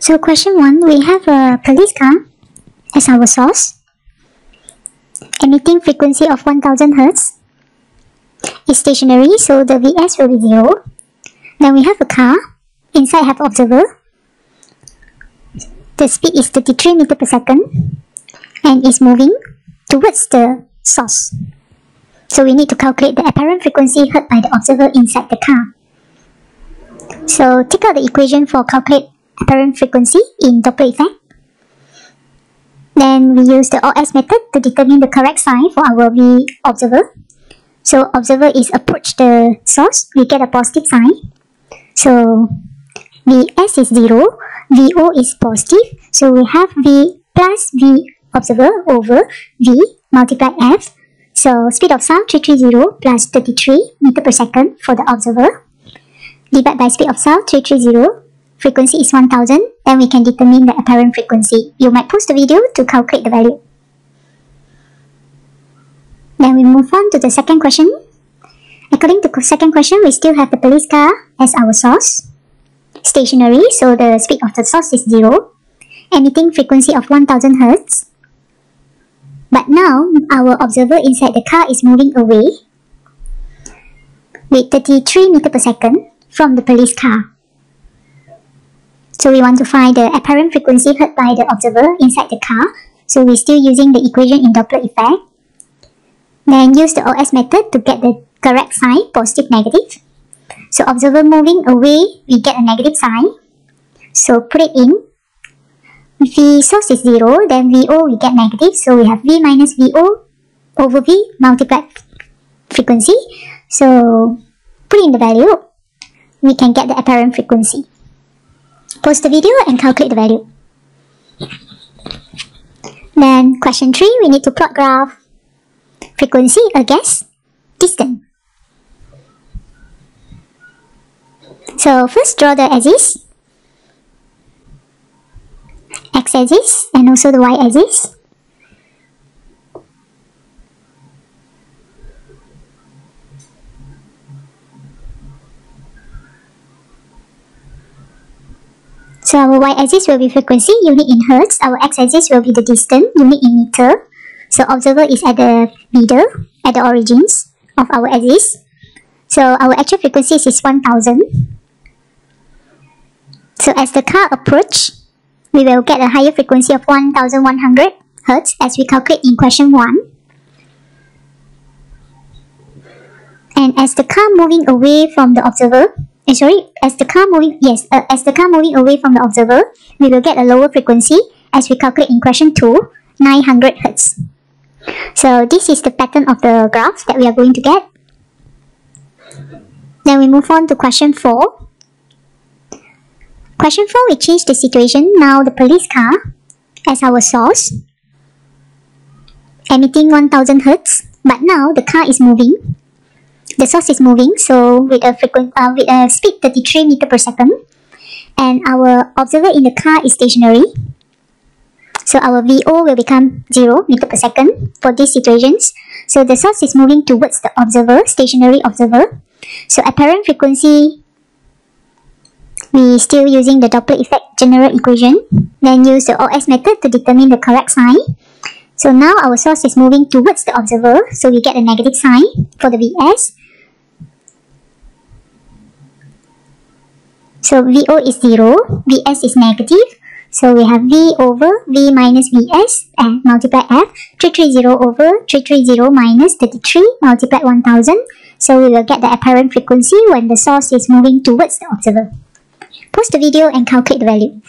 So question 1, we have a police car as our source. Emitting frequency of 1000 Hz is stationary, so the Vs will be 0. Then we have a car, inside have observer. The speed is 33 meters per second and is moving towards the source. So we need to calculate the apparent frequency heard by the observer inside the car. So take out the equation for calculate apparent frequency in Doppler effect. Then we use the OS method to determine the correct sign for our V observer. So observer is approach the source, we get a positive sign. So Vs is 0, Vo is positive, so we have V plus V observer over V multiplied F. So speed of sound 330 plus 33 meters per second for the observer. Divided by speed of sound 330, frequency is 1000, then we can determine the apparent frequency. You might pause the video to calculate the value. Then we move on to the second question. According to the second question, we still have the police car as our source. Stationary, so the speed of the source is 0. Emitting frequency of 1000 Hz. But now, our observer inside the car is moving away with 33 meters per second from the police car. So we want to find the apparent frequency heard by the observer inside the car. So we're still using the equation in Doppler effect. Then use the OS method to get the correct sign, positive, negative. So observer moving away, we get a negative sign. So put it in. V source is 0, then Vo we get negative. So we have V minus Vo over V multiplied frequency. So put in the value, we can get the apparent frequency. Pause the video and calculate the value. Then question 3, we need to plot graph frequency against distance. So first draw the axis, x-axis and also the y-axis. So our y-axis will be frequency, unit in Hertz. Our x-axis will be the distance, unit in meter. So observer is at the middle, at the origins of our axis. So our actual frequency is 1000. So as the car approach, we will get a higher frequency of 1100 Hz as we calculate in question 1. And as the car moving away from the observer, as the car moving away from the observer, we will get a lower frequency as we calculate in question 2, 900 Hz. So this is the pattern of the graph that we are going to get. Then we move on to question 4. Question 4, we change the situation. Now the police car as our source, emitting 1000 Hz, but now the car is moving. The source is moving, so with a speed 33 meters per second, and our observer in the car is stationary. So our Vo will become 0 meters per second for these situations. So the source is moving towards the observer, stationary observer. So apparent frequency, we still using the Doppler effect general equation. Then use the OS method to determine the correct sign. So now our source is moving towards the observer, so we get a negative sign for the Vs. So Vo is 0, Vs is negative. So we have V over V minus Vs and multiply F, 330 over 330 minus 33 multiply 1000. So we will get the apparent frequency when the source is moving towards the observer. Pause the video and calculate the value.